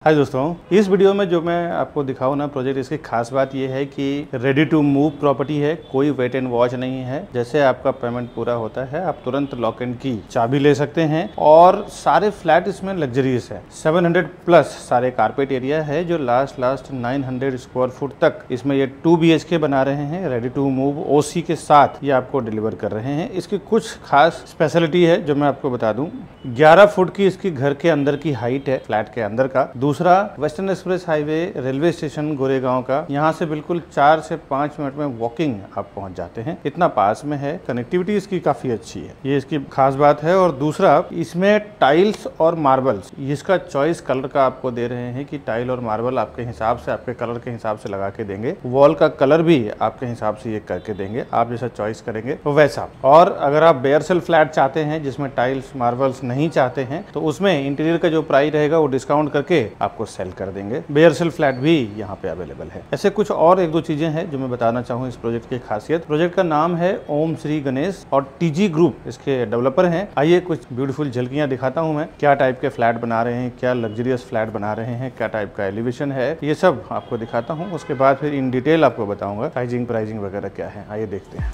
हाय दोस्तों, इस वीडियो में जो मैं आपको दिखाऊँ ना प्रोजेक्ट, इसकी खास बात ये है कि रेडी टू मूव प्रॉपर्टी है, कोई वेट एंड वॉच नहीं है। जैसे आपका पेमेंट पूरा होता है आप तुरंत लॉक एंड की चाबी ले सकते हैं और सारे फ्लैट इसमें लग्जरियस है। 700 प्लस सारे कारपेट एरिया है जो लास्ट 900 स्क्वायर फुट तक इसमें ये 2 BHK बना रहे हैं। रेडी टू मूव OC के साथ ये आपको डिलीवर कर रहे हैं। इसकी कुछ खास स्पेशलिटी है जो मैं आपको बता दूं। 11 फुट की इसकी घर के अंदर की हाइट है, फ्लैट के अंदर का। दूसरा, western express highway railway station Goregaon का, यहाँ से बिल्कुल 4 से 5 मिनट में वॉकिंग आप पहुंच जाते हैं, इतना पास में है। कनेक्टिविटी इसकी काफी अच्छी है, ये इसकी खास बात है। और दूसरा, इसमें टाइल्स और मार्बल्स, इसका चॉइस कलर का आपको दे रहे हैं कि टाइल और मार्बल आपके हिसाब से, आपके कलर के हिसाब से लगा के देंगे। वॉल का कलर भी आपके हिसाब से ये करके देंगे, आप जैसा चॉइस करेंगे तो वैसा। और अगर आप बेयर सेल फ्लैट चाहते हैं जिसमें टाइल्स मार्बल्स नहीं चाहते हैं तो उसमें इंटीरियर का जो प्राइस रहेगा वो डिस्काउंट करके आपको सेल कर देंगे। बेयर सेल फ्लैट भी यहाँ पे अवेलेबल है। ऐसे कुछ और एक दो चीजें हैं जो मैं बताना चाहूँ इस प्रोजेक्ट की खासियत। प्रोजेक्ट का नाम है ओम श्री गणेश और TG ग्रुप इसके डेवलपर हैं। आइए कुछ ब्यूटीफुल झलकियां दिखाता हूँ मैं, क्या टाइप के फ्लैट बना रहे हैं, क्या लग्जरियस फ्लैट बना रहे हैं, क्या टाइप का एलिवेशन है, ये सब आपको दिखाता हूँ। उसके बाद फिर इन डिटेल आपको बताऊंगा साइजिंग प्राइसिंग वगैरह क्या है। आइए देखते हैं।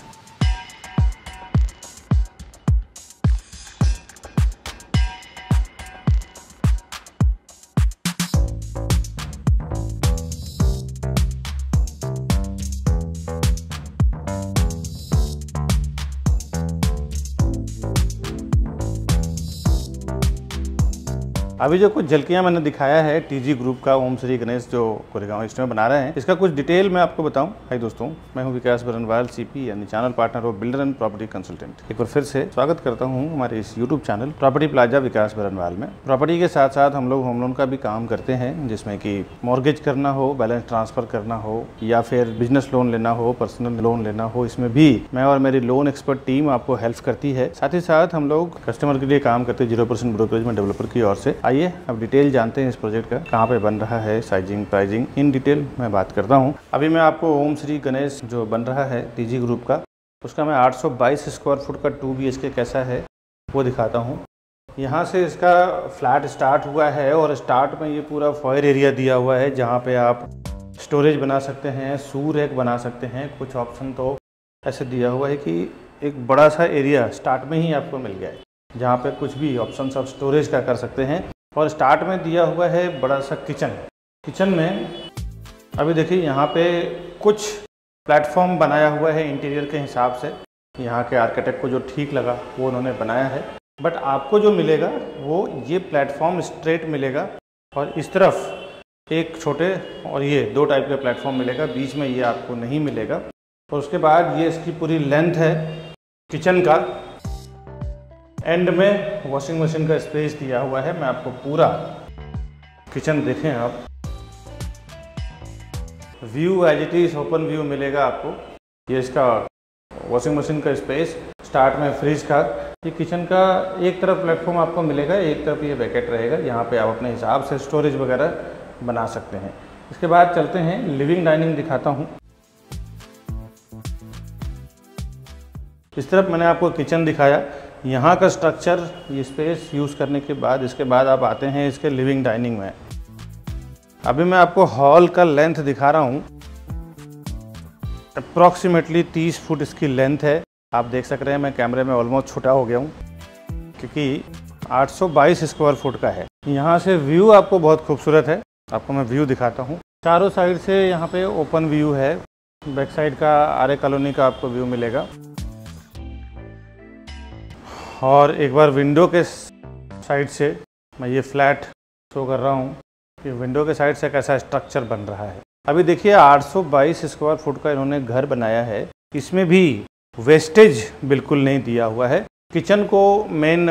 अभी जो कुछ झलकियां मैंने दिखाया है TG ग्रुप का ओम श्री गणेश जो गोरेगांव ईस्ट में बना रहे हैं, इसका कुछ डिटेल मैं आपको बताऊं। हाय दोस्तों, मैं हूं विकास बरनवाल, CP यानी channel partner of builder and property consultant. एक बार फिर से स्वागत करता हूं हमारे इस YouTube चैनल प्रॉपर्टी प्लाजा विकास बरनवाल में। प्रॉपर्टी के साथ साथ हम लोग होम लोन का भी काम करते हैं, जिसमें कि मॉर्गेज करना हो, बैलेंस ट्रांसफर करना हो, या फिर बिजनेस लोन लेना हो, पर्सनल लोन लेना हो, इसमें भी मैं और मेरी लोन एक्सपर्ट टीम आपको हेल्प करती है। साथ ही साथ हम लोग कस्टमर के लिए काम करते हैं 0% ब्रोकरेज में डेवलपर की ओर से। आइए अब डिटेल जानते हैं इस प्रोजेक्ट का, कहाँ पे बन रहा है, साइजिंग प्राइसिंग इन डिटेल मैं बात करता हूँ। अभी मैं आपको ओम श्री गणेश जो बन रहा है TG ग्रुप का, उसका मैं 822 स्क्वायर फुट का 2 BHK कैसा है वो दिखाता हूँ। यहाँ से इसका फ्लैट स्टार्ट हुआ है और स्टार्ट में ये पूरा फॉयर एरिया दिया हुआ है जहाँ पे आप स्टोरेज बना सकते हैं, सू रैक बना सकते हैं। कुछ ऑप्शन तो ऐसे दिया हुआ है कि एक बड़ा सा एरिया स्टार्ट में ही आपको मिल गया है जहाँ पे कुछ भी ऑप्शन आप स्टोरेज का कर सकते हैं। और स्टार्ट में दिया हुआ है बड़ा सा किचन में अभी देखिए यहाँ पे कुछ प्लेटफॉर्म बनाया हुआ है इंटीरियर के हिसाब से। यहाँ के आर्किटेक्ट को जो ठीक लगा वो उन्होंने बनाया है, बट आपको जो मिलेगा वो ये प्लेटफॉर्म स्ट्रेट मिलेगा और इस तरफ एक छोटे और ये 2 टाइप के प्लेटफॉर्म मिलेगा, बीच में ये आपको नहीं मिलेगा। और उसके बाद ये इसकी पूरी लेंथ है किचन का। एंड में वॉशिंग मशीन का स्पेस दिया हुआ है। मैं आपको पूरा किचन देखें आप, view as it is open view मिलेगा आपको। ये इसका वॉशिंग मशीन का स्पेस, स्टार्ट में फ्रिज का। ये किचन का एक तरफ प्लेटफॉर्म आपको मिलेगा, एक तरफ ये वैकेट रहेगा, यहाँ पे आप अपने हिसाब से स्टोरेज वगैरह बना सकते हैं। इसके बाद चलते हैं लिविंग डाइनिंग दिखाता हूँ। इस तरफ मैंने आपको किचन दिखाया, यहाँ का स्ट्रक्चर, ये स्पेस यूज़ करने के बाद इसके बाद आप आते हैं इसके लिविंग डाइनिंग में। अभी मैं आपको हॉल का लेंथ दिखा रहा हूँ। अप्रॉक्सीमेटली 30 फुट इसकी लेंथ है। आप देख सक रहे हैं मैं कैमरे में ऑलमोस्ट छोटा हो गया हूँ क्योंकि 822 स्क्वायर फुट का है। यहाँ से व्यू आपको बहुत खूबसूरत है, आपको मैं व्यू दिखाता हूँ। चारों साइड से यहाँ पे ओपन व्यू है। बैक साइड का आर्य कॉलोनी का आपको व्यू मिलेगा। और एक बार विंडो के साइड से मैं ये फ्लैट शो कर रहा हूँ कि विंडो के साइड से कैसा स्ट्रक्चर बन रहा है। अभी देखिए 822 स्क्वायर फुट का इन्होंने घर बनाया है, इसमें भी वेस्टेज बिल्कुल नहीं दिया हुआ है। किचन को मेन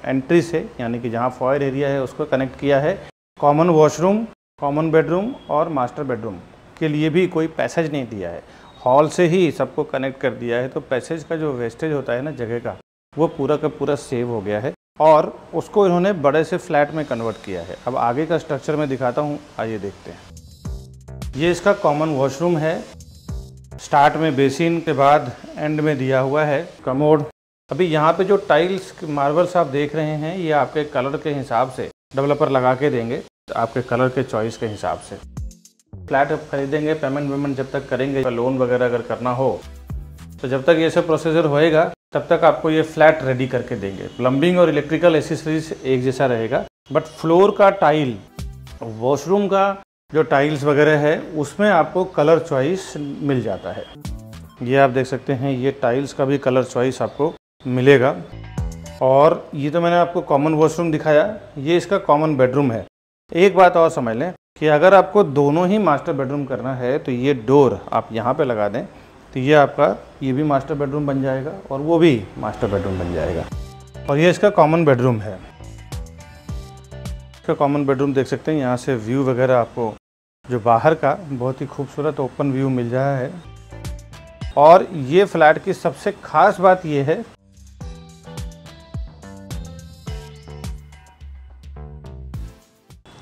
एंट्री से यानी कि जहाँ फॉयर एरिया है उसको कनेक्ट किया है। कॉमन वॉशरूम, कॉमन बेडरूम और मास्टर बेडरूम के लिए भी कोई पैसेज नहीं दिया है, हॉल से ही सबको कनेक्ट कर दिया है। तो पैसेज का जो वेस्टेज होता है ना जगह का, वो पूरा का पूरा सेव हो गया है और उसको इन्होंने बड़े से फ्लैट में कन्वर्ट किया है। अब आगे का स्ट्रक्चर मैं दिखाता हूँ, आइए देखते हैं। ये इसका कॉमन वॉशरूम है। स्टार्ट में बेसिन के बाद एंड में दिया हुआ है कमोड। अभी यहाँ पे जो टाइल्स मार्बल्स आप देख रहे हैं ये आपके कलर के हिसाब से डेवलपर लगा के देंगे। आपके कलर के चॉइस के हिसाब से। फ्लैट आप खरीदेंगे, पेमेंट जब तक करेंगे, लोन वगैरह अगर करना हो तो जब तक ये सब प्रोसीजर होएगा तब तक आपको ये फ्लैट रेडी करके देंगे। प्लम्बिंग और इलेक्ट्रिकल एसेसरीज एक जैसा रहेगा, बट फ्लोर का टाइल, वॉशरूम का जो टाइल्स वगैरह है उसमें आपको कलर चॉइस मिल जाता है। ये आप देख सकते हैं, ये टाइल्स का भी कलर चॉइस आपको मिलेगा। और ये तो मैंने आपको कॉमन वॉशरूम दिखाया, ये इसका कॉमन बेडरूम है। एक बात और समझ लें कि अगर आपको दोनों ही मास्टर बेडरूम करना है तो ये डोर आप यहाँ पे लगा दें तो ये आपका ये भी मास्टर बेडरूम बन जाएगा और वो भी मास्टर बेडरूम बन जाएगा। और ये इसका कॉमन बेडरूम है। इसका कॉमन बेडरूम देख सकते हैं, यहाँ से व्यू वगैरह आपको जो बाहर का बहुत ही खूबसूरत ओपन व्यू मिल रहा है। और ये फ्लैट की सबसे खास बात ये है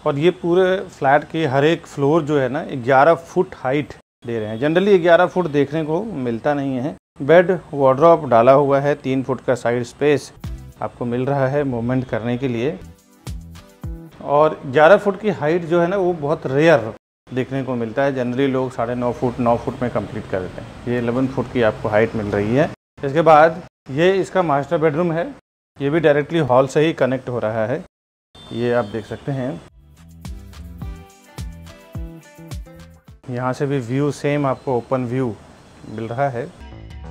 और ये पूरे फ्लैट के हर एक फ्लोर जो है ना 11 फुट हाइट दे रहे हैं। जनरली 11 फुट देखने को मिलता नहीं है। बेड वार्डरोब डाला हुआ है, 3 फुट का साइड स्पेस आपको मिल रहा है मूवमेंट करने के लिए। और 11 फुट की हाइट जो है ना वो बहुत रेयर देखने को मिलता है। जनरली लोग 9.5 फुट 9 फुट में कंप्लीट कर देते हैं। ये 11 फुट की आपको हाइट मिल रही है। इसके बाद ये इसका मास्टर बेडरूम है, ये भी डायरेक्टली हॉल से ही कनेक्ट हो रहा है। ये आप देख सकते हैं, यहाँ से भी व्यू सेम आपको ओपन व्यू मिल रहा है।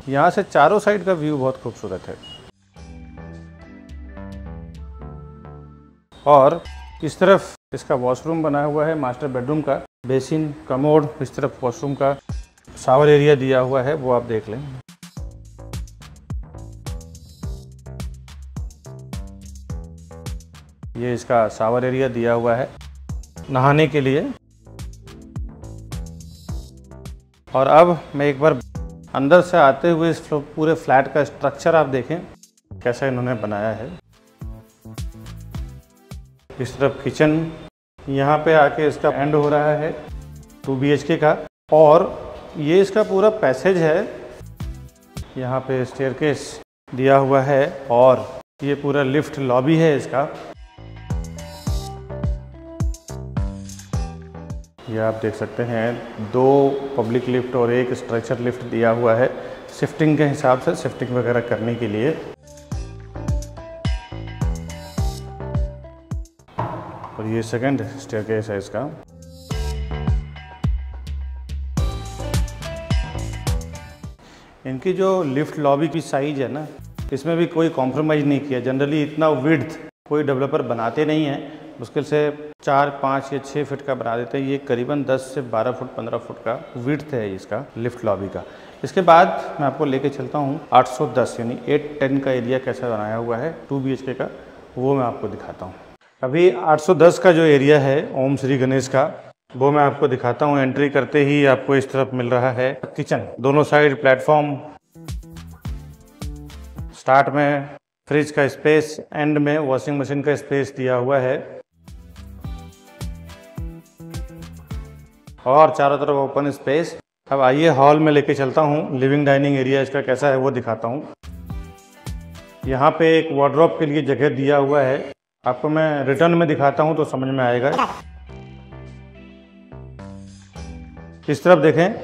यहाँ से चारों साइड का व्यू बहुत खूबसूरत है। और इस तरफ इसका वॉशरूम बना हुआ है मास्टर बेडरूम का, बेसिन, कमोड, इस तरफ वॉशरूम का शावर एरिया दिया हुआ है, वो आप देख लें। ये इसका शावर एरिया दिया हुआ है नहाने के लिए। और अब मैं एक बार अंदर से आते हुए इस पूरे फ्लैट का स्ट्रक्चर आप देखें कैसा इन्होंने बनाया है। इस तरफ किचन, यहाँ पे आके इसका एंड हो रहा है 2 BHK का। और ये इसका पूरा पैसेज है, यहाँ पे स्टेयरकेस दिया हुआ है और ये पूरा लिफ्ट लॉबी है इसका। ये आप देख सकते हैं 2 पब्लिक लिफ्ट और 1 स्ट्रक्चर लिफ्ट दिया हुआ है शिफ्टिंग के हिसाब से, शिफ्टिंग वगैरह करने के लिए। और ये सेकंड स्टेयरकेस है इसका। इनकी जो लिफ्ट लॉबी की साइज है ना, इसमें भी कोई कॉम्प्रोमाइज़ नहीं किया। जनरली इतना विड्थ कोई डेवलपर बनाते नहीं हैं, मुश्किल से 4, 5 या 6 फीट का बना देते हैं। ये करीबन 10 से 12 फुट 15 फुट का विड्थ है इसका लिफ्ट लॉबी का। इसके बाद मैं आपको लेके चलता हूँ 810 यानी 810 का एरिया कैसा बनाया हुआ है 2 BHK का, वो मैं आपको दिखाता हूँ। अभी 810 का जो एरिया है ओम श्री गणेश का, वो मैं आपको दिखाता हूँ। एंट्री करते ही आपको इस तरफ मिल रहा है किचन, दोनों साइड प्लेटफॉर्म, स्टार्ट में फ्रिज का स्पेस, एंड में वॉशिंग मशीन का स्पेस दिया हुआ है और चारों तरफ ओपन स्पेस। अब आइए हॉल में लेके चलता हूँ, लिविंग डाइनिंग एरिया इसका कैसा है वो दिखाता हूँ। यहाँ पे एक वार्डरोब के लिए जगह दिया हुआ है, आपको मैं रिटर्न में दिखाता हूँ तो समझ में आएगा। इस तरफ देखें,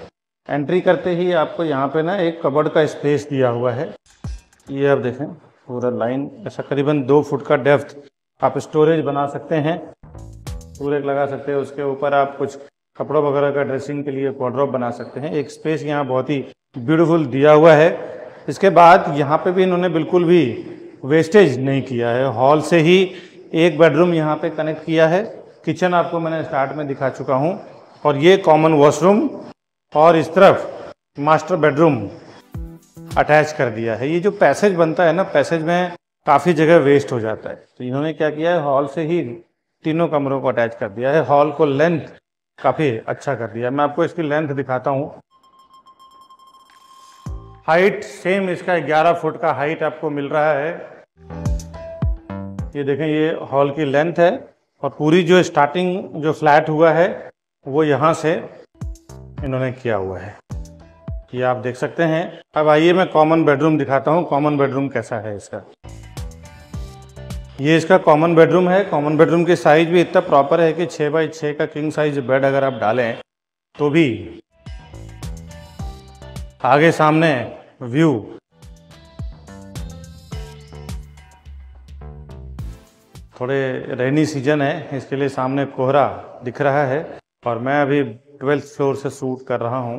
एंट्री करते ही आपको यहाँ पे ना एक कबर्ड का स्पेस दिया हुआ है। ये आप देखें पूरा लाइन ऐसा करीबन 2 फुट का डेप्थ, आप स्टोरेज बना सकते हैं, पूरे लगा सकते हैं। उसके ऊपर आप कुछ कपड़ों वगैरह का ड्रेसिंग के लिए वार्डरोब बना सकते हैं। एक स्पेस यहाँ बहुत ही ब्यूटीफुल दिया हुआ है। इसके बाद यहाँ पे भी इन्होंने बिल्कुल भी वेस्टेज नहीं किया है, हॉल से ही एक बेडरूम यहाँ पे कनेक्ट किया है। किचन आपको मैंने स्टार्ट में दिखा चुका हूँ और ये कॉमन वॉशरूम और इस तरफ मास्टर बेडरूम अटैच कर दिया है। ये जो पैसेज बनता है ना, पैसेज में काफ़ी जगह वेस्ट हो जाता है, तो इन्होंने क्या किया है हॉल से ही तीनों कमरों को अटैच कर दिया है। हॉल को लेंथ काफ़ी अच्छा कर दिया है। मैं आपको इसकी लेंथ दिखाता हूँ। हाइट सेम इसका 11 फुट का हाइट आपको मिल रहा है। ये देखें, ये हॉल की लेंथ है और पूरी जो स्टार्टिंग जो फ्लैट हुआ है वो यहाँ से इन्होंने किया हुआ है, ये आप देख सकते हैं। अब आइए मैं कॉमन बेडरूम दिखाता हूँ, कॉमन बेडरूम कैसा है इसका। ये इसका कॉमन बेडरूम है। कॉमन बेडरूम की साइज भी इतना प्रॉपर है कि 6x6 का किंग साइज बेड अगर आप डालें तो भी आगे सामने व्यू, थोड़े रेनी सीजन है इसके लिए सामने कोहरा दिख रहा है और मैं अभी 12th फ्लोर से शूट कर रहा हूँ।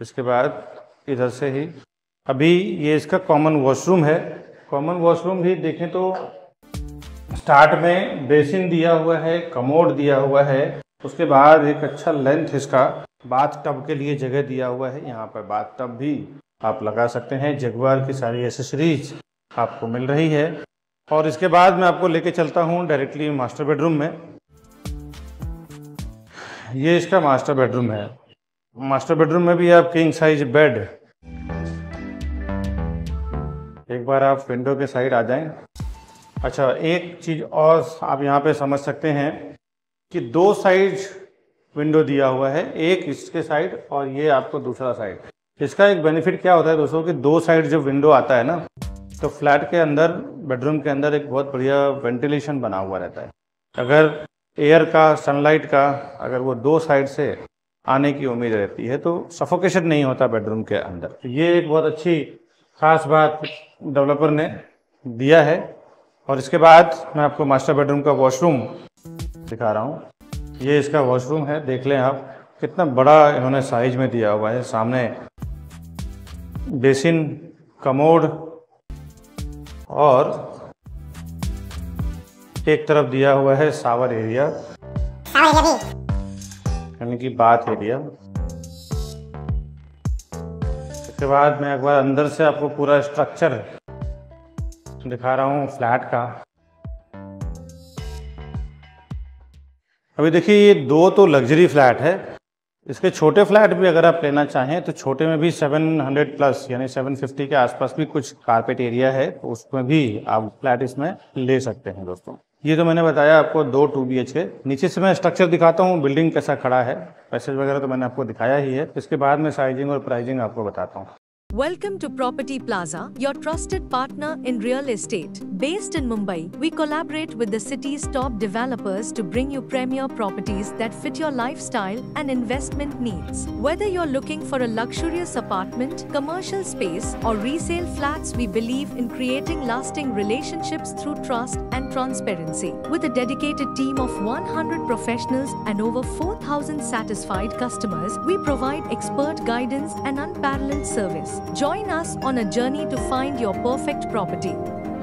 इसके बाद इधर से ही अभी ये इसका कॉमन वॉशरूम है। कॉमन वॉशरूम भी देखें तो स्टार्ट में बेसिन दिया हुआ है, कमोड दिया हुआ है, उसके बाद एक अच्छा लेंथ इसका बाथ टब के लिए जगह दिया हुआ है। यहाँ पर बाथ टब भी आप लगा सकते हैं। जगुआर की सारी एसेसरीज आपको मिल रही है। और इसके बाद मैं आपको लेके चलता हूँ डायरेक्टली मास्टर बेडरूम में। ये इसका मास्टर बेडरूम है। मास्टर बेडरूम में भी आप किंग साइज बेड, एक बार आप विंडो के साइड आ जाएं। अच्छा, एक चीज़ और आप यहाँ पे समझ सकते हैं कि 2 साइड विंडो दिया हुआ है, एक इसके साइड और ये आपको दूसरा साइड। इसका एक बेनिफिट क्या होता है दोस्तों कि 2 साइड जब विंडो आता है ना तो फ्लैट के अंदर, बेडरूम के अंदर एक बहुत बढ़िया वेंटिलेशन बना हुआ रहता है। अगर एयर का, सनलाइट का अगर वो 2 साइड से आने की उम्मीद रहती है तो सफोकेशन नहीं होता बेडरूम के अंदर। ये एक बहुत अच्छी खास बात डेवलपर ने दिया है। और इसके बाद मैं आपको मास्टर बेडरूम का वॉशरूम दिखा रहा हूँ। ये इसका वॉशरूम है, देख लें आप कितना बड़ा इन्होंने साइज में दिया हुआ है। सामने बेसिन, कमोड और एक तरफ दिया हुआ है शावर एरिया, यानी कि बाथ एरिया। इसके बाद मैं एक बार अंदर से आपको पूरा स्ट्रक्चर दिखा रहा हूँ फ्लैट का। अभी देखिए ये 2 तो लग्जरी फ्लैट है। इसके छोटे फ्लैट भी अगर आप लेना चाहें तो छोटे में भी 700 प्लस यानी 750 के आसपास भी कुछ कारपेट एरिया है, तो उसमें भी आप फ्लैट इसमें ले सकते हैं दोस्तों। ये तो मैंने बताया आपको 2 2 BHK। नीचे से मैं स्ट्रक्चर दिखाता हूँ, बिल्डिंग कैसा खड़ा है, पैसेज वगैरह तो मैंने आपको दिखाया ही है। इसके बाद मैं साइजिंग और प्राइसिंग आपको बताता हूँ। Welcome to Property Plaza, your trusted partner in real estate. Based in Mumbai, we collaborate with the city's top developers to bring you premier properties that fit your lifestyle and investment needs. Whether you're looking for a luxurious apartment, commercial space, or resale flats, we believe in creating lasting relationships through trust and transparency. With a dedicated team of 100 professionals and over 4,000 satisfied customers, we provide expert guidance and unparalleled service. Join us on a journey to find your perfect property.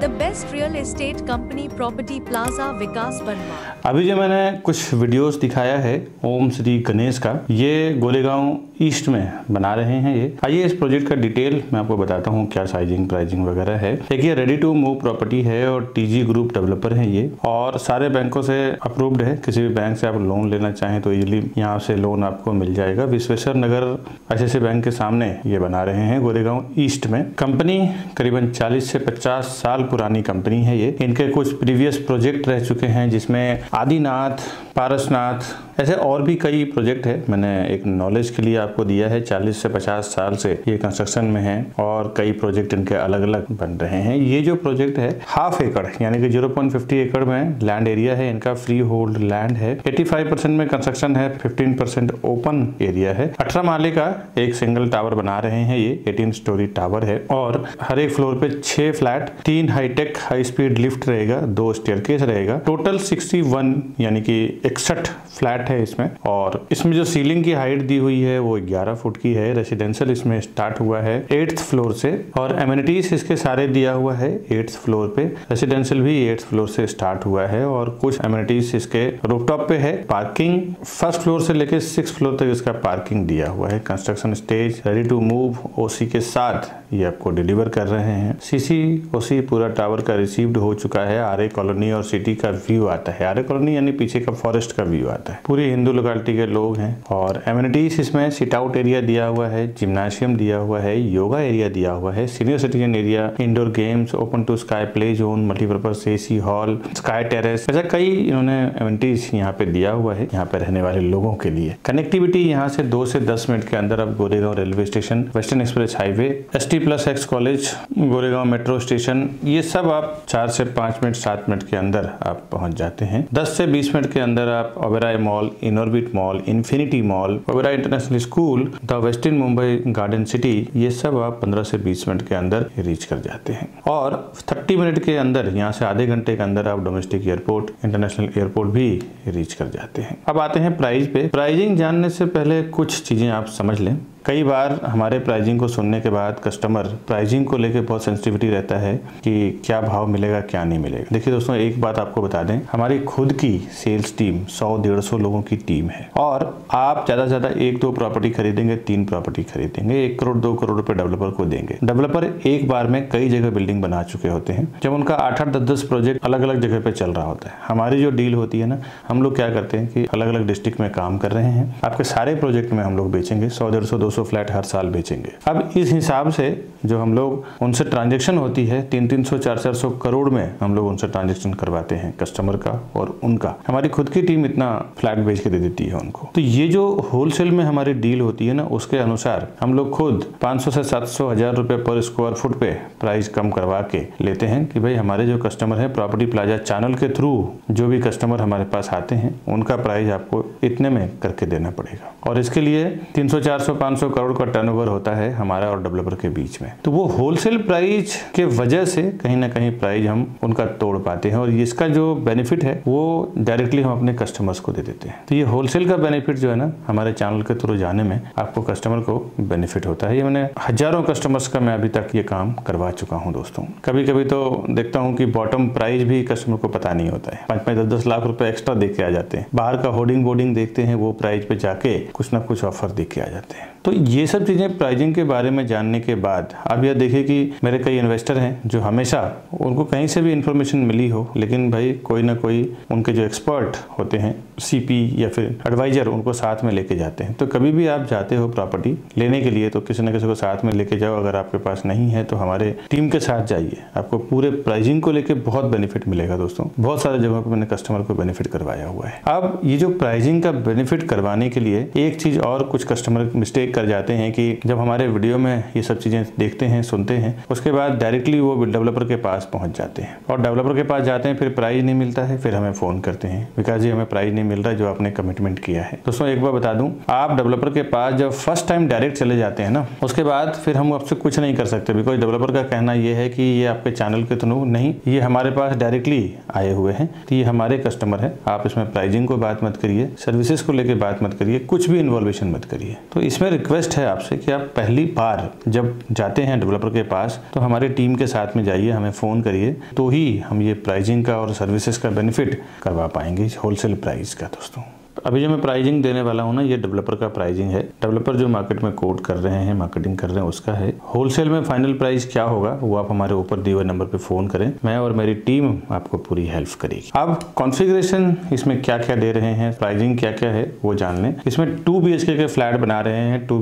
The best real estate company, Property Plaza, Vikas Burma. अभी जो मैंने कुछ videos दिखाया है ओम श्री गणेश का, ये Goregaon east में बना रहे हैं ये। आइए इस प्रोजेक्ट का डिटेल मैं आपको बताता हूँ, क्या साइजिंग प्राइसिंग वगैरह है। देखिए रेडी टू मूव प्रॉपर्टी है और टीजी ग्रुप डेवलपर है ये, और सारे बैंकों से अप्रूव्ड है। किसी भी बैंक से आप लोन लेना चाहें तो इजीली यहाँ से लोन आपको मिल जाएगा। विश्वेश्वर नगर ICICI बैंक के सामने ये बना रहे हैं गोरेगांव ईस्ट में। कंपनी करीबन 40 से 50 साल पुरानी कंपनी है ये। इनके कुछ प्रीवियस प्रोजेक्ट रह चुके हैं जिसमें आदिनाथ, पारसनाथ, ऐसे और भी कई प्रोजेक्ट है। मैंने एक नॉलेज के लिए आपको दिया है। 40 से 50 साल से ये कंस्ट्रक्शन में है और कई प्रोजेक्ट इनके अलग अलग बन रहे हैं। ये जो प्रोजेक्ट है 1/2 एकड़ यानी कि 0.50 एकड़ में लैंड एरिया है इनका, फ्री होल्ड लैंड है। 85% में कंस्ट्रक्शन है, 15% ओपन एरिया है। 18 माले का एक सिंगल टावर बना रहे हैं ये, 18 स्टोरी टावर है और हर एक फ्लोर पे 6 flat, 3 hitech high speed lift रहेगा, 2 स्टेयरकेस रहेगा। टोटल 61 यानी कि 61 फ्लैट है इसमें। और इसमें जो सीलिंग की हाइट दी हुई है वो 11 फुट की है। रेसिडेंशियल इसमें स्टार्ट हुआ है 8th फ्लोर से और एमिनिटीज इसके सारे दिया हुआ है 8th फ्लोर पे। रेसिडेंशियल भी 8th फ्लोर से स्टार्ट हुआ है और कुछ एमिनिटीज इसके रूफटॉप पे है। पार्किंग 1st फ्लोर से लेकर 6th फ्लोर तक इसका पार्किंग दिया हुआ है। Construction stage ready to move OC के साथ ये आपको डिलीवर कर रहे हैं। CC OC पूरा टावर का रिसीव्ड हो चुका है। RA कॉलोनी और सिटी का व्यू आता है। RA कॉलोनी यानी पीछे का फॉरेस्ट का व्यू आता है। पूरी हिंदू लोकेलिटी के लोग हैं और एमिनिटीज इसमें सिट आउट एरिया दिया हुआ है, जिम्नाशियम दिया हुआ है, योगा एरिया दिया हुआ है, senior citizen area, indoor games, open to sky play zone, multipurpose AC hall, sky terrace, ऐसा कई इन्होंने एमिनिटीज यहाँ पे दिया हुआ है यहाँ पे रहने वाले लोगों के लिए। कनेक्टिविटी यहाँ से 2 से 10 मिनट के अंदर आप Goregaon railway station, western express highway, ST+X college, Goregaon metro station, ये ये सब आप 4 से 5 मिनट 7 मिनट के अंदर आप पहुंच जाते हैं। 10 से 20 मिनट के अंदर आप Oberoi mall, Inorbit mall, infinity mall, Oberoi international school, the western Mumbai garden city, ये सब आप 15 से 20 मिनट के अंदर रीच कर जाते हैं। और 30 मिनट के अंदर, यहाँ से आधे घंटे के अंदर आप डोमेस्टिक एयरपोर्ट, इंटरनेशनल एयरपोर्ट भी रीच कर जाते हैं। अब आते हैं प्राइस पे। प्राइसिंग जानने से पहले कुछ चीजें आप समझ लें। कई बार हमारे प्राइसिंग को सुनने के बाद कस्टमर प्राइसिंग को लेकर बहुत सेंसिटिविटी रहता है कि क्या भाव मिलेगा, क्या नहीं मिलेगा। देखिए दोस्तों, एक बात आपको बता दें, हमारी खुद की सेल्स टीम 100-150 लोगों की टीम है और आप ज्यादा से ज्यादा 1-2 प्रॉपर्टी खरीदेंगे, 3 प्रॉपर्टी खरीदेंगे, 1 करोड़ 2 करोड़ रुपए डेवलपर को देंगे। डेवलपर एक बार में कई जगह बिल्डिंग बना चुके होते हैं। जब उनका 8-8, 10-10 प्रोजेक्ट अलग अलग जगह पे चल रहा होता है, हमारी जो डील होती है ना, हम लोग क्या करते हैं कि अलग अलग डिस्ट्रिक्ट में काम कर रहे हैं, आपके सारे प्रोजेक्ट में हम लोग बेचेंगे, 100-150-200 फ्लैट हर साल बेचेंगे। अब इस हिसाब से जो हम लोग उनसे ट्रांजैक्शन होती है, 300-300, 400-400 करोड़ में हम लोग उनसे ट्रांजैक्शन करवाते हैं, कस्टमर का और उनका। हमारी खुद की टीम इतना फ्लैट बेच के दे देती है उनको। तो ये जो होलसेल में हमारी डील होती है ना, उसके अनुसार हम लोग खुद 500 से 700 हजार रुपए पर स्क्वायर फुट पे प्राइस कम करवा के लेते हैं कि भाई हमारे जो कस्टमर है, प्रॉपर्टी प्लाजा चैनल के थ्रू जो भी कस्टमर हमारे पास आते हैं, उनका प्राइस आपको इतने में करके देना पड़ेगा। और इसके लिए 300, 400, 500 करोड़ का टर्नओवर होता है हमारा और डेवलपर के बीच में। तो वो होलसेल प्राइस के वजह से कहीं ना कहीं प्राइस हम उनका तोड़ पाते हैं और इसका जो बेनिफिट है वो डायरेक्टली हम अपने कस्टमर्स को दे देते हैं। तो ये होलसेल का बेनिफिट जो है ना, हमारे चैनल के थ्रू जाने में आपको कस्टमर को बेनिफिट होता है। ये मैंने हजारों कस्टमर्स का मैं अभी तक ये काम करवा चुका हूँ दोस्तों। कभी कभी तो देखता हूँ कि बॉटम प्राइस भी कस्टमर को पता नहीं होता है, 5-5, 10-10 लाख रुपए एक्स्ट्रा दे के आ जाते हैं। बाहर का होर्डिंग बोर्डिंग देखते हैं, वो प्राइस पे जाके कुछ ना कुछ ऑफर दे के आ जाते हैं। तो ये सब चीजें प्राइसिंग के बारे में जानने के बाद अब यह देखिए कि मेरे कई इन्वेस्टर हैं जो हमेशा उनको कहीं से भी इंफॉर्मेशन मिली हो, लेकिन भाई कोई ना कोई उनके जो एक्सपर्ट होते हैं, सीपी या फिर एडवाइजर, उनको साथ में लेके जाते हैं। तो कभी भी आप जाते हो प्रॉपर्टी लेने के लिए तो किसी न किसी को साथ में लेके जाओ। अगर आपके पास नहीं है तो हमारे टीम के साथ जाइए, आपको पूरे प्राइसिंग को लेके बहुत बेनिफिट मिलेगा दोस्तों। बहुत सारे जगहों पर मैंने कस्टमर को बेनिफिट करवाया हुआ है। अब ये जो प्राइसिंग का बेनिफिट करवाने के लिए एक चीज और कुछ कस्टमर मिस्टेक कर जाते हैं कि जब हमारे वीडियो में ये सब चीजें देखते हैं, सुनते हैं, उसके बाद डायरेक्टली वो डेवलपर के पास पहुंच जाते हैं और डेवलपर के पास जाते हैं, फिर प्राइस नहीं मिलता है, फिर हमें फोन करते हैं, विकास जी हमें प्राइस नहीं मिल रहा है जो आपने कमिटमेंट किया है। दोस्तों एक बार बता दूं, आप डेवलपर के पास जब फर्स्ट टाइम डायरेक्ट चले जाते हैं ना, उसके बाद फिर हम आपसे कुछ नहीं कर सकते, बिकॉज डेवलपर का कहना यह है कि ये आपके चैनल के थ्रू नहीं, ये हमारे पास डायरेक्टली आए हुए हैं, तो ये हमारे कस्टमर है। आप इसमें प्राइसिंग को बात मत करिए, सर्विसेज को लेकर बात मत करिए, कुछ भी इन्वॉल्वेशन मत करिए। तो इसमें रिक्वेस्ट है आपसे कि आप पहली बार जब जाते हैं डेवलपर के पास तो हमारी टीम के साथ में जाइए, हमें फोन करिए, तो ही हम ये प्राइसिंग का और सर्विसेज का बेनिफिट करवा पाएंगे होलसेल प्राइस का। दोस्तों अभी जो मैं प्राइसिंग देने वाला हूँ ना, ये डेवलपर का प्राइसिंग है। डेवलपर जो मार्केट में कोट कर रहे हैं, मार्केटिंग कर रहे हैं, उसका है। होलसेल में फाइनल प्राइस क्या होगा वो आप हमारे ऊपर दिए हुए नंबर पे फोन करें, मैं और मेरी टीम आपको पूरी हेल्प करेगी। अब कॉन्फ़िगरेशन इसमें क्या क्या दे रहे हैं, प्राइसिंग क्या क्या है वो जान लें। इसमें 2 BHK के फ्लैट बना रहे हैं, 2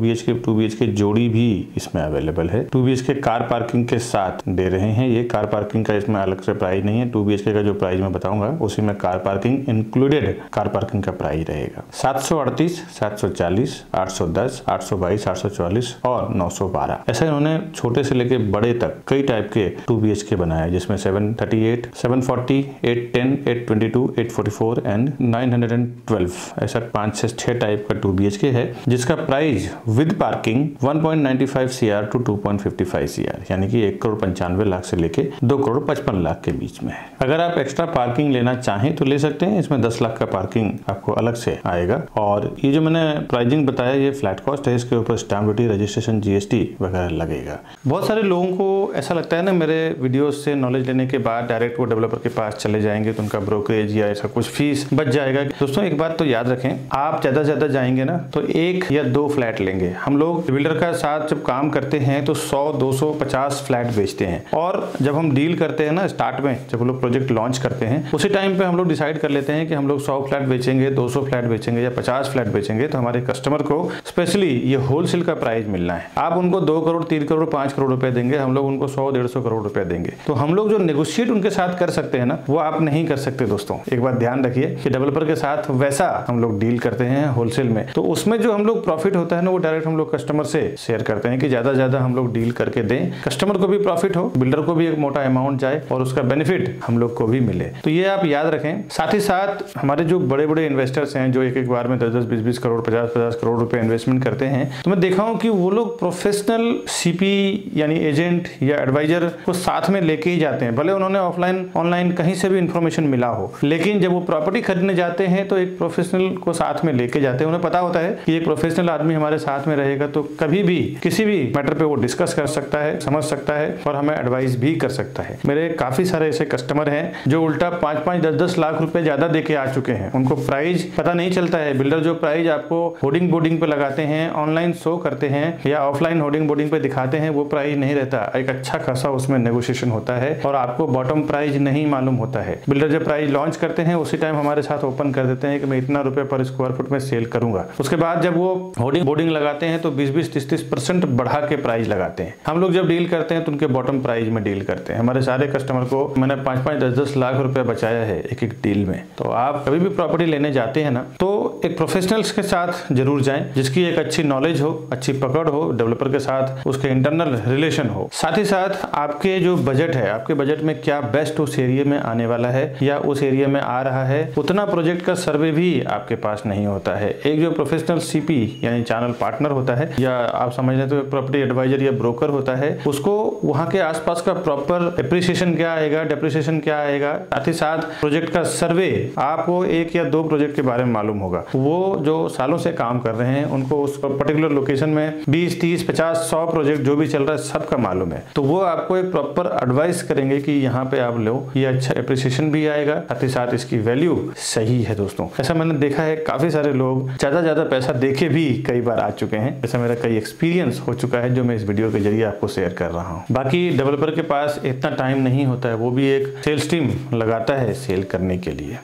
BHK जोड़ी भी इसमें अवेलेबल है। 2 BHK कार पार्किंग के साथ दे रहे हैं। ये कार पार्किंग का इसमें अलग से प्राइस नहीं है, 2 BHK का जो प्राइस मैं बताऊंगा उसी में car parking included car parking का प्राइस रहेगा। 738, 740, 810, 822, 844 और 912, ऐसा इन्होंने छोटे से लेके बड़े तक कई टाइप के 2 BHK बनाया, जिसमें 738, 740, 810, 822, 844 एंड 912, ऐसा 5 से 6 टाइप का 2 BHK है, जिसका price with parking 1.95 CR to 2.55 CR, यानी कि 1,95,00,000 से लेके 2,55,00,000 के बीच में है। अगर आप एक्स्ट्रा पार्किंग लेना चाहें तो ले सकते हैं, इसमें 10 लाख का पार्किंग आपको अलग से आएगा। और ये जो मैंने प्राइसिंग बताया ये फ्लैट कॉस्ट है, इसके ऊपर स्टैम्प ड्यूटी, रजिस्ट्रेशन, GST वगैरह लगेगा। बहुत सारे लोगों को ऐसा लगता है ना, मेरे वीडियोस से नॉलेज लेने के बाद डायरेक्ट वो डेवलपर के पास चले जाएंगे तो उनका ब्रोकरेज या ऐसा कुछ फीस बच जाएगा। दोस्तों एक बात तो याद रखें, आप ज्यादा से ज्यादा जाएंगे ना तो 1 या 2 फ्लैट लेंगे। हम लोग बिल्डर का साथ जब काम करते हैं तो 100, 200, 50 फ्लैट बेचते हैं, और जब हम डील करते हैं ना, स्टार्ट में जब हम लोग प्रोजेक्ट लॉन्च करते हैं, उसी टाइम पे हम लोग डिसाइड कर लेते हैं कि हम लोग 100 फ्लैट बेचेंगे, 200 फ्लैट बेचेंगे या 50 फ्लैट बेचेंगे तो हमारे कस्टमर को स्पेशली ये होलसेल का प्राइस मिलना है। आप उनको 2 करोड़ 3 करोड़ 5 करोड़ रुपए देंगे, हम लोग उनको 100-150 करोड़ रुपए देंगे। तो हम लोग जो नेगोशिएट उनके साथ कर सकते हैं ना, वो आप नहीं कर सकते दोस्तों। एक बात ध्यान रखिए कि डेवलपर के साथ वैसा हम लोग डील करते हैं होलसेल में, तो उसमें जो हम लोग प्रॉफिट होता है ना, वो डायरेक्ट हम लोग कस्टमर से शेयर करते हैं कि ज्यादा हम लोग डील करके दें, कस्टमर को भी प्रॉफिट हो, बिल्डर को भी एक मोटा अमाउंट जाए और उसका बेनिफिट हम लोग को भी मिले। तो ये आप याद रखें। साथ ही साथ हमारे जो बड़े बड़े इन्वेस्टर्स हैं जो एक बार में 10-10, 20-20 करोड़, 50-50 करोड़ रुपए इन्वेस्टमेंट करते हैं, तो मैं देखा हूं कि वो लोग प्रोफेशनल सीपी यानी एजेंट या एडवाइजर को साथ में लेके ही जाते हैं। भले उन्होंने ऑफलाइन ऑनलाइन कहीं से भी इंफॉर्मेशन मिला हो, लेकिन जब वो प्रॉपर्टी खरीदने जाते हैं तो एक प्रोफेशनल को साथ में लेके जाते हैं। उन्हें पता होता है कि एक प्रोफेशनल आदमी हमारे साथ में रहेगा तो कभी भी किसी भी मैटर पे वो डिस्कस कर सकता है, समझ सकता है और हमें एडवाइस भी कर सकता है। मेरे काफी सारे ऐसे कस्टमर हैं जो उल्टा 5-5, 10-10 लाख रुपए ज्यादा देके आ चुके हैं। उनको प्राइस पता नहीं चलता है। बिल्डर जो प्राइस आपको होर्डिंग बोर्डिंग पे लगाते हैं, ऑनलाइन शो करते हैं या ऑफलाइन होर्डिंग बोर्डिंग पे दिखाते हैं, वो प्राइस नहीं रहता। एक अच्छा खासा उसमें नेगोशिएशन होता है और आपको बॉटम प्राइस नहीं मालूम होता है। बिल्डर जब प्राइस लॉन्च करते हैं उसी टाइम हमारे साथ ओपन कर देते हैं कि मैं इतना रुपए पर स्क्वायर फुट में सेल करूंगा। उसके बाद जब वो होर्डिंग बोर्डिंग लगाते हैं तो 20-20, 30-30% बढ़ा के प्राइस लगाते हैं। हम लोग जब डील करते हैं तो उनके बॉटम प्राइस में डील करते हैं। हमारे सारे कस्टमर को मैंने 5-5, 10-10 लाख रुपए बचाया है एक डील में। तो आप कभी भी प्रॉपर्टी लेने जाते हैं ना, तो एक प्रोफेशनल्स के साथ जरूर जाएं जिसकी एक अच्छी नॉलेज हो, अच्छी पकड़ हो, डेवलपर के साथ उसके इंटरनल रिलेशन हो। साथ ही साथ आपके जो बजट है, आपके बजट में क्या बेस्ट उस एरिया में आने वाला है या उस एरिया में आ रहा है, उतना प्रोजेक्ट का सर्वे भी आपके पास नहीं होता है। एक जो प्रोफेशनल सीपी यानी चैनल पार्टनर होता है या आप समझ लेते हो प्रॉपर्टी एडवाइजर या ब्रोकर होता है, उसको वहां के आसपास का प्रॉपर एप्रिसिएशन क्या आएगा, डेप्रिसिएशन क्या आएगा, साथ ही साथ प्रोजेक्ट का सर्वे, आपको 1 या 2 प्रोजेक्ट के बारे में मालूम होगा। वो जो सालों से काम कर रहे हैं उनको उस पर्टिकुलर लोकेशन में 20, 30, 50, 100 प्रोजेक्ट जो भी चल रहा है सबका मालूम है। तो वो आपको एक प्रॉपर एडवाइस करेंगे कि यहाँ पे आप लो, ये अच्छा एप्रिसिएशन भी आएगा, साथ ही साथ इसकी वैल्यू सही है दोस्तों। ऐसा मैंने देखा है, काफी सारे लोग ज्यादा पैसा देके भी कई बार आ चुके हैं। ऐसा मेरा कई एक्सपीरियंस हो चुका है जो मैं इस वीडियो के जरिए आपको शेयर कर रहा हूँ। बाकी डेवलपर के पास इतना टाइम नहीं होता है, वो भी एक सेल्स टीम लगाता है सेल करने के लिए।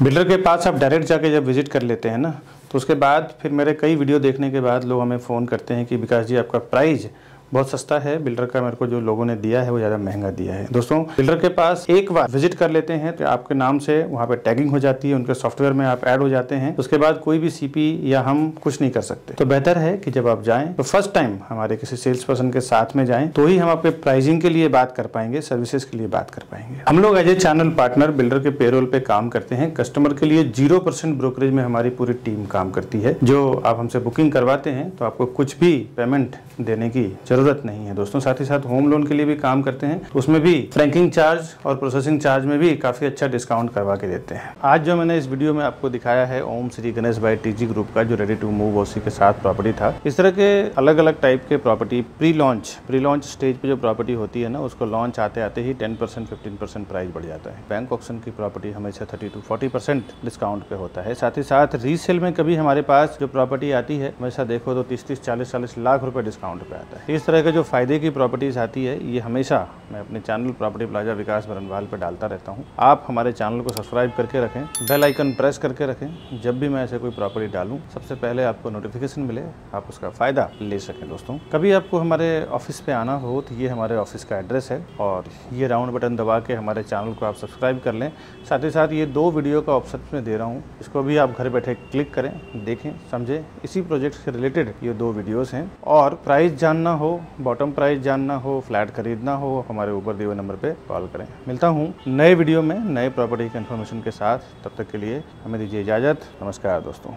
बिल्डर के पास आप डायरेक्ट जाके जब विजिट कर लेते हैं ना, तो उसके बाद फिर मेरे कई वीडियो देखने के बाद लोग हमें फ़ोन करते हैं कि विकास जी आपका प्राइस बहुत सस्ता है, बिल्डर का मेरे को जो लोगों ने दिया है वो ज़्यादा महंगा दिया है। दोस्तों, बिल्डर के पास एक बार विजिट कर लेते हैं तो आपके नाम से वहाँ पे टैगिंग हो जाती है, उनके सॉफ्टवेयर में आप ऐड हो जाते हैं। उसके बाद कोई भी सीपी या हम कुछ नहीं कर सकते। तो बेहतर है कि जब आप जाएं तो फर्स्ट टाइम हमारे किसी सेल्स पर्सन के साथ में जाएं, तो ही हम आपके प्राइसिंग के लिए बात कर पाएंगे, सर्विसेज के लिए बात कर पाएंगे। हम लोग as a channel partner builder के पेरोल पे काम करते हैं। कस्टमर के लिए 0% ब्रोकरेज में हमारी पूरी टीम काम करती है। जो आप हमसे बुकिंग करवाते हैं तो आपको कुछ भी पेमेंट देने की जरूरत नहीं है दोस्तों। साथ ही साथ होम लोन के लिए भी काम करते हैं, उसमें भी फ्रैंकिंग चार्ज और प्रोसेसिंग चार्ज में भी काफी अच्छा डिस्काउंट करवा के देते हैं। आज जो मैंने इस वीडियो में आपको दिखाया है Om Shri Ganesh by TG group का, जो रेडी टू मूव उसी के साथ प्रॉपर्टी था। इस तरह के अलग अलग टाइप के प्रॉपर्टी प्री लॉन्च स्टेज पे जो प्रॉपर्टी होती है ना, उसको लॉन्च आते आते ही 10%, 15% प्राइस बढ़ जाता है। बैंक ऑक्शन की प्रॉपर्टी हमेशा 30 to 40% डिस्काउंट पे होता है। साथ ही साथ रीसेल में कभी हमारे पास जो प्रॉपर्टी आती है, हमेशा देखो तो 30-30, 40-40 लाख रुपए डिस्काउंट पे आता है। इस तरह के जो फायदे की प्रॉपर्टीज आती है, ये हमेशा मैं अपने चैनल प्रॉपर्टी प्लाजा विकास बरनवाल पे डालता रहता हूँ। आप हमारे चैनल को सब्सक्राइब करके रखें, बेल आइकन प्रेस करके रखें। जब भी मैं ऐसे कोई प्रॉपर्टी डालूं, सबसे पहले आपको नोटिफिकेशन मिले, आप उसका फायदा ले सकें। दोस्तों, कभी आपको हमारे ऑफिस पे आना हो तो ये हमारे ऑफिस का एड्रेस है और ये राउंड बटन दबा के हमारे चैनल को आप सब्सक्राइब कर लें। साथ ही साथ ये 2 वीडियो का ऑप्शन में दे रहा हूँ, इसको भी आप घर बैठे क्लिक करें, देखें, समझें। इसी प्रोजेक्ट से रिलेटेड ये 2 वीडियोस हैं। और प्राइस जानना हो, बॉटम प्राइस जानना हो, फ्लैट खरीदना हो, हमारे ऊपर दिए हुए नंबर पे कॉल करें। मिलता हूँ नए वीडियो में नए प्रॉपर्टी की इन्फॉर्मेशन के साथ। तब तक के लिए हमें दीजिए इजाज़त। नमस्कार दोस्तों।